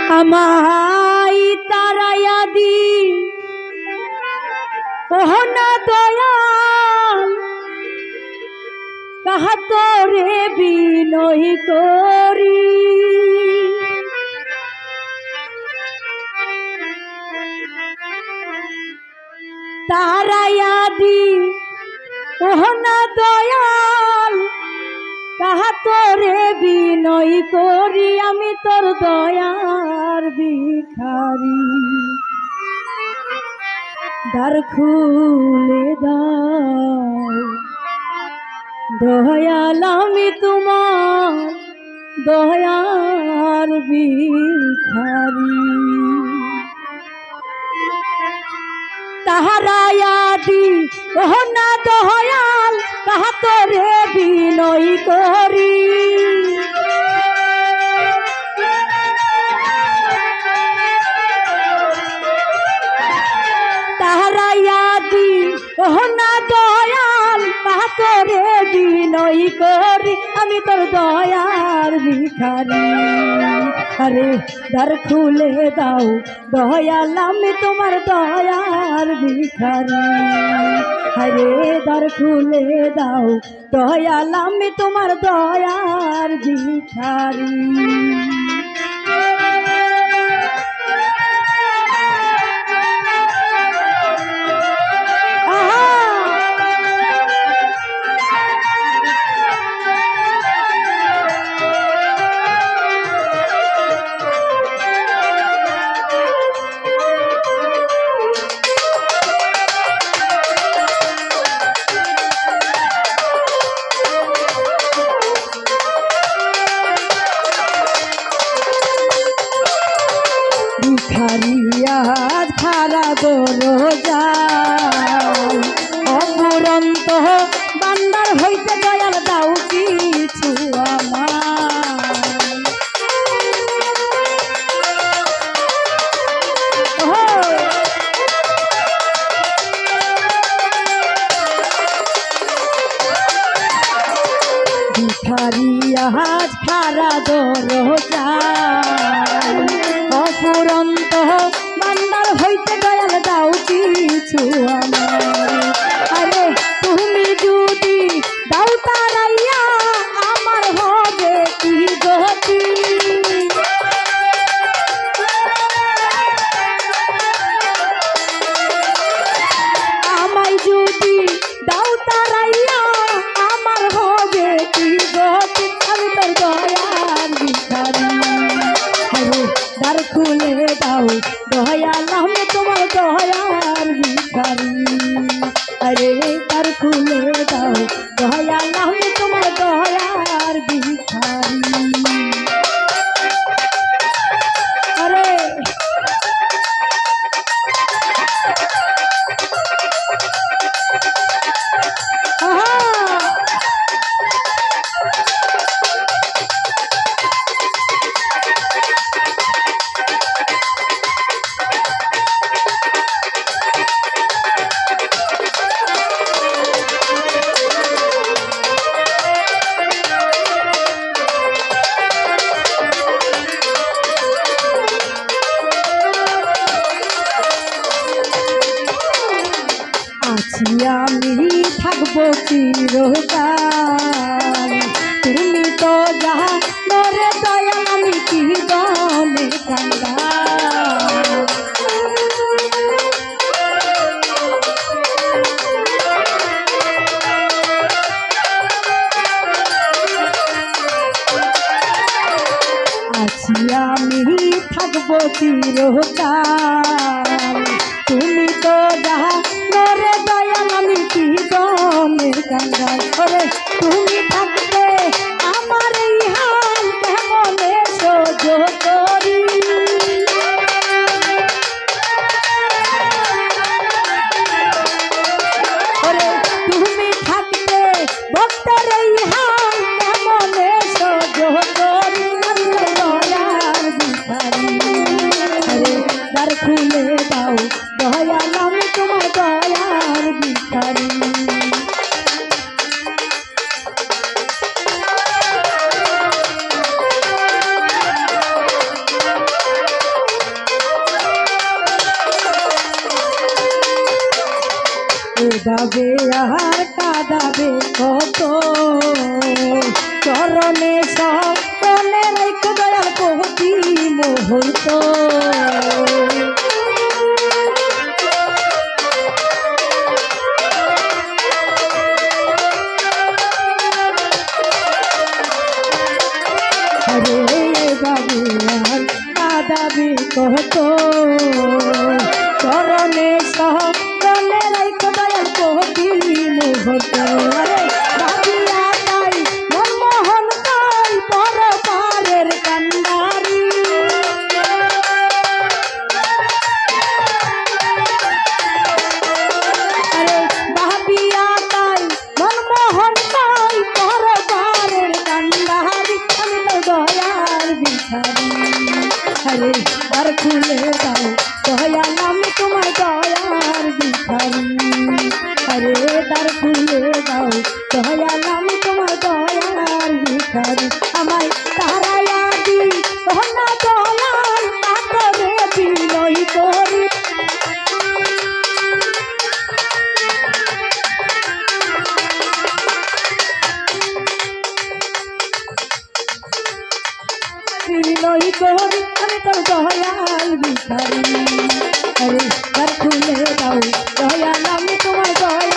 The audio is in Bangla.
আমায় তারায়া দি ওহনা দয়াল কাহা তোরে বিনয় করি তারায়া দি ওহনা দয়াল কাহা তোরে বিনয় করি আমি তোর দয়ার ভিখারি দ্বার খুলে দাও দয়াল আমি তোমার দয়ার ভিখারি তাহারায়াদি ওহনা দয়াল কাহা তোরে বিনয় করি তাহারায়াদি ওহনা দয়াল কাহা তোরে বিনয় করি আমি তোর দয়ার ভিখারি আরে দ্বার খুলে দাও দয়াল আমি তোমার দয়ার ভিখারি আরে দ্বার খুলে দাও দয়াল আমি তোমার দয়ার ভিখারি ভিখারিয়াজ খারা দরজা অপুরন্ত বান্দার হইতে দয়াল দাও কিছু ভিখারিয়াজ খারা দরজা অপুরন্ত বান্দার হইতে দয়াল দাও কিছু আরে তুমি যদি দাও তারাইয়া আমার হবে কি গতি আমায় যদি দাও তারাইয়া আমার হবে কি গতি আমি তোর দয়ার ভিখারি দ্বার খুলে দাও দয়াল আমি তোমার দয়ার ভিখারি আরে দ্বার খুলে দাও দয়াল আমি তোমার দয়ার ভিখারি আরে আমি থাকবো চিরকাল তুমি তো যাহা করে দয়াল আমি কি গনে কান্দা আছি আমি থাকবো চিরকাল তুমি তো যাহা করে দয়াল আমি কি গনে কান্দাই করে তুমি থাকতে আমার এই হাল কেমনে সহ্য করি করে তুমি থাকতে ভক্তের এই হাল কেমনে সহ্য করি দয়ার ভিখারি আরে দ্বার খুলে দাও দয়াল আমি তোমার দয়ার ভিখারি এভাবে আর কাঁদাবে কত চরণে সরণে রাইখো দয়াল প্রতি মুহূর্ত রে বাবু আর কাঁদাবে কত চরণে সরণে রাইখো দয়াল প্রতি মুহূর্ত রে ভাবিয়া তাই মনমোহন তাই পর পারের কান্ডারি আরে ভাবিয়া তাই মনমোহন তাই পর পারের কান্ডারি আমি তো দয়ার ভিখারি আরে আর খুলে দাও দয়াল আমি তোমার দয়ার ভিখারি আরে দ্বার খুলে দাও দয়াল আমি তোমার দয়ার ভিখারি আমায় তারাইয়া দি না দয়াল কাতরে বিনয় করি বিনয় করি আমি তোর দয়াল ভিখারি আরে দ্বার খুলে দাও দয়াল আমি তোমার দয়াল